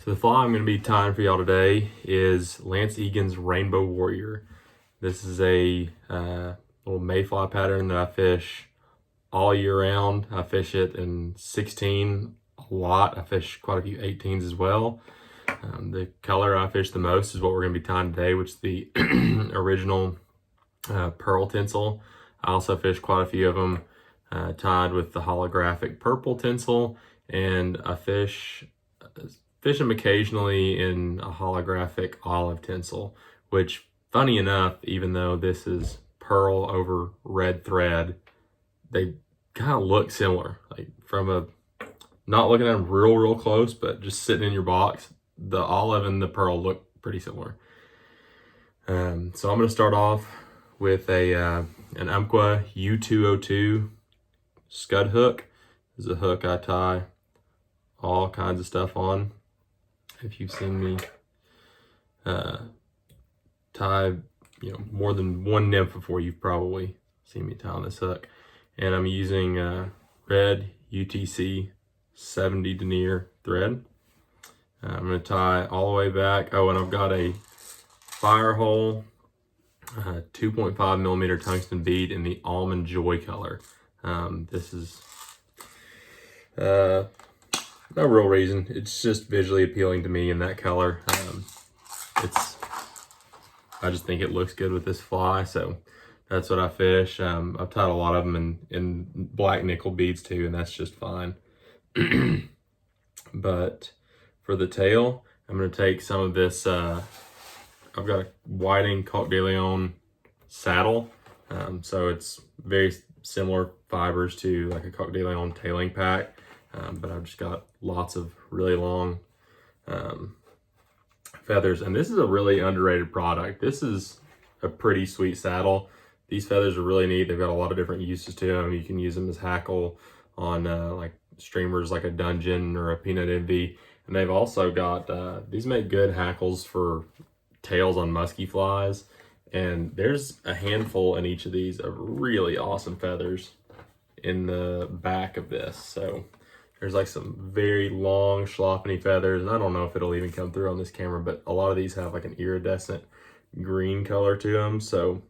So the fly I'm going to be tying for y'all today is Lance Egan's Rainbow Warrior. This is a little mayfly pattern that I fish all year round. I fish it in 16 a lot. I fish quite a few 18s as well. The color I fish the most is what we're going to be tying today, which is the original pearl tinsel. I also fish quite a few of them tied with the holographic purple tinsel, and I fish them occasionally in a holographic olive tinsel, which, funny enough, even though this is pearl over red thread, they kind of look similar. Like from a, not looking at them real close, but just sitting in your box, the olive and the pearl look pretty similar. So I'm going to start off with an Umpqua U202 scud hook. This is a hook I tie all kinds of stuff on. If you've seen me tie, more than one nymph before, you've probably seen me tie on this hook. And I'm using red UTC 70 denier thread. I'm going to tie all the way back. Oh, and I've got a Firehole 2.5 millimeter tungsten bead in the Almond Joy color. This is no real reason. It's just visually appealing to me in that color. I just think it looks good with this fly, so that's what I fish. I've tied a lot of them in black nickel beads too, and that's just fine. But for the tail, I'm going to take some of this. I've got a whiting Coq de Leon saddle, so it's very similar fibers to like a Coq de Leon tailing pack, but I've just got lots of really long feathers, and this is a really underrated product. This is a pretty sweet saddle. These feathers are really neat. They've got a lot of different uses to them. You can use them as hackle on like streamers like a Dungeon or a Peanut Envy, and they've also got these make good hackles for tails on musky flies, and there's a handful in each of these of really awesome feathers in the back of this. So there's like some very long schloppany feathers, and I don't know if it'll even come through on this camera, but a lot of these have like an iridescent green color to them. So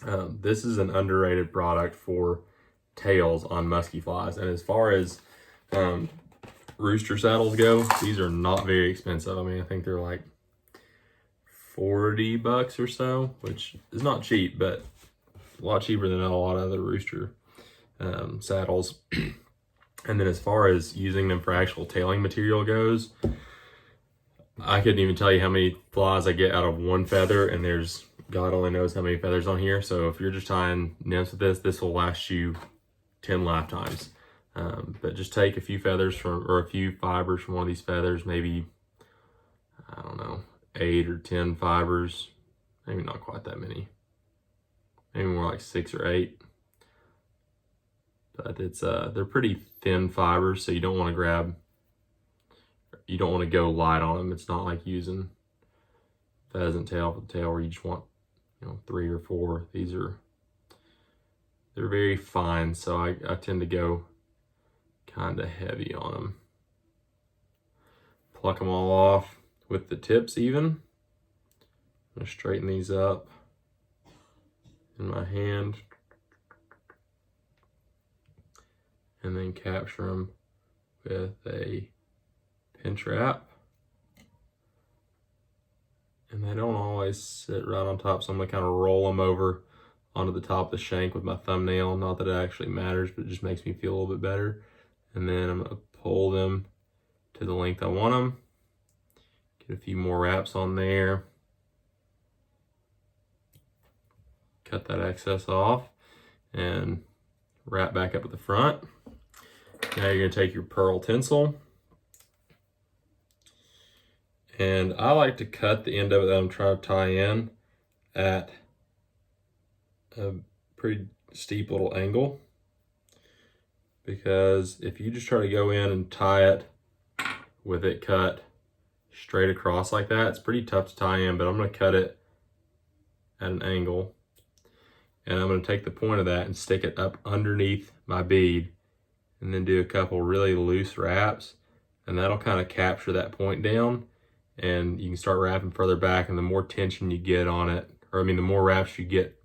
this is an underrated product for tails on musky flies. And as far as rooster saddles go, these are not very expensive. I mean, I think they're like $40 or so, which is not cheap, but a lot cheaper than a lot of other rooster saddles. And then as far as using them for actual tailing material goes, I couldn't even tell you how many flies I get out of one feather, and there's God only knows how many feathers on here. So if you're just tying nymphs with this will last you 10 lifetimes. But just take a few feathers or a few fibers from one of these feathers, maybe, I don't know, 8 or 10 fibers, maybe not quite that many, maybe more like 6 or 8. But it's they're pretty thin fibers, so you don't want to go light on them. It's not like using pheasant tail for the tail where you just want 3 or 4. They're very fine, so I tend to go kind of heavy on them. Pluck them all off with the tips even. I'm going to straighten these up in my hand and then capture them with a pinch wrap. And they don't always sit right on top, so I'm going to kind of roll them over onto the top of the shank with my thumbnail. Not that it actually matters, but it just makes me feel a little bit better. And then I'm going to pull them to the length I want them. Get a few more wraps on there. Cut that excess off and wrap back up at the front. Now you're going to take your pearl tinsel, and I like to cut the end of it that I'm trying to tie in at a pretty steep little angle, because if you just try to go in and tie it with it cut straight across like that, it's pretty tough to tie in. But I'm going to cut it at an angle, and I'm going to take the point of that and stick it up underneath my bead, and then do a couple really loose wraps, and that'll kind of capture that point down, and you can start wrapping further back, and the more tension you get on it, or I mean the more wraps you get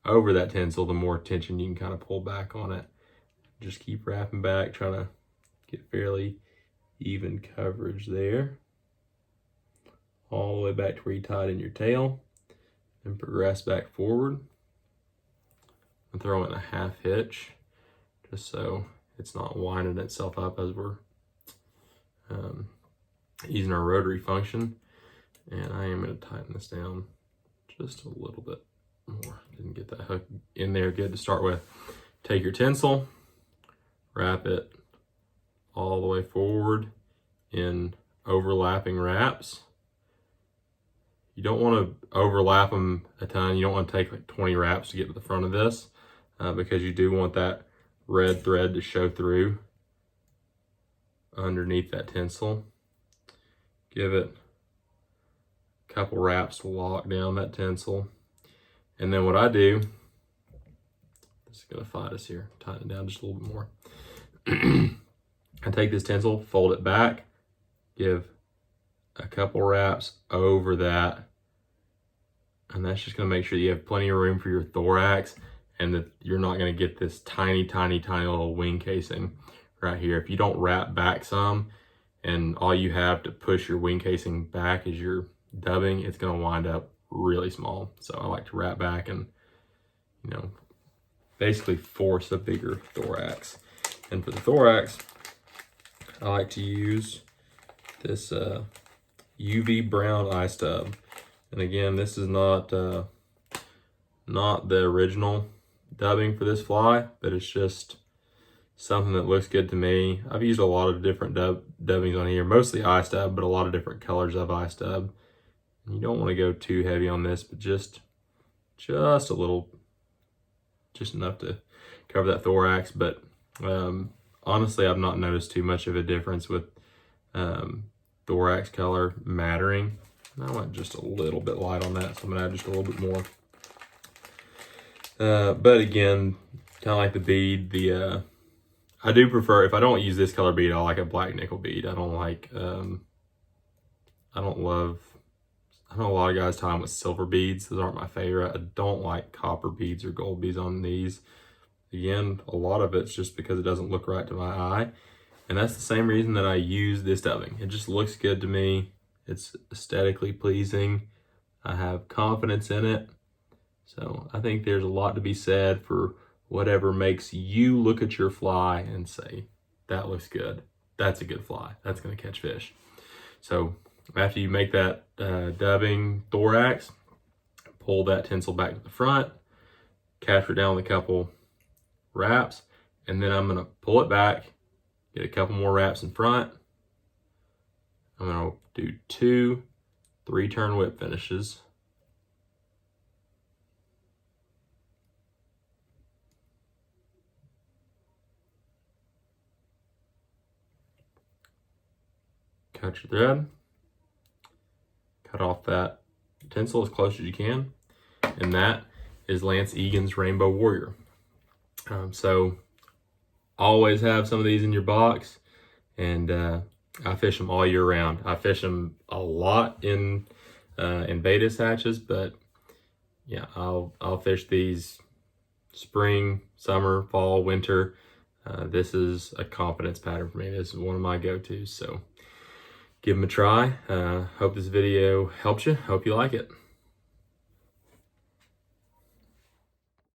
over that tinsel, the more tension you can kind of pull back on it. Just keep wrapping back, trying to get fairly even coverage there. All the way back to where you tied in your tail, and progress back forward. And throw in a half hitch, just so it's not winding itself up as we're using our rotary function. And I am going to tighten this down just a little bit more. Didn't get that hook in there good to start with. Take your tinsel, wrap it all the way forward in overlapping wraps. You don't want to overlap them a ton. You don't want to take like 20 wraps to get to the front of this because you do want that red thread to show through underneath that tinsel. Give it a couple wraps to lock down that tinsel. And then what I do, this is going to fight us here, tighten it down just a little bit more. I take this tinsel, fold it back, give a couple wraps over that, and that's just going to make sure you have plenty of room for your thorax and that you're not going to get this tiny little wing casing right here. If you don't wrap back some and all you have to push your wing casing back is your dubbing, it's going to wind up really small. So I like to wrap back and, you know, basically force a bigger thorax. And for the thorax, I like to use this UV brown Icedub. And again, this is not the original dubbing for this fly, but it's just something that looks good to me. I've used a lot of different dubbings on here, mostly Icedub, but a lot of different colors of Icedub. And you don't want to go too heavy on this, but just a little, just enough to cover that thorax. But honestly, I've not noticed too much of a difference with thorax color mattering. I went just a little bit light on that, so I'm gonna add just a little bit more. But again, kind of like the bead, I do prefer, if I don't use this color bead, I like a black nickel bead. I don't like, I know a lot of guys tie them with silver beads. Those aren't my favorite. I don't like copper beads or gold beads on these. Again, a lot of it's just because it doesn't look right to my eye. And that's the same reason that I use this dubbing. It just looks good to me. It's aesthetically pleasing. I have confidence in it. So I think there's a lot to be said for whatever makes you look at your fly and say, that looks good. That's a good fly. That's gonna catch fish. So after you make that dubbing thorax, pull that tinsel back to the front, capture down with a couple wraps, and then I'm gonna pull it back, get a couple more wraps in front. I'm gonna do 2 3-turn whip finishes. Cut your thread, cut off that tinsel as close as you can, and that is Lance Egan's Rainbow Warrior. So always have some of these in your box, and I fish them all year round. I fish them a lot in beta hatches, but yeah, I'll fish these spring, summer, fall, winter. This is a confidence pattern for me. This is one of my go-tos, so give them a try. Hope this video helped you. Hope you like it.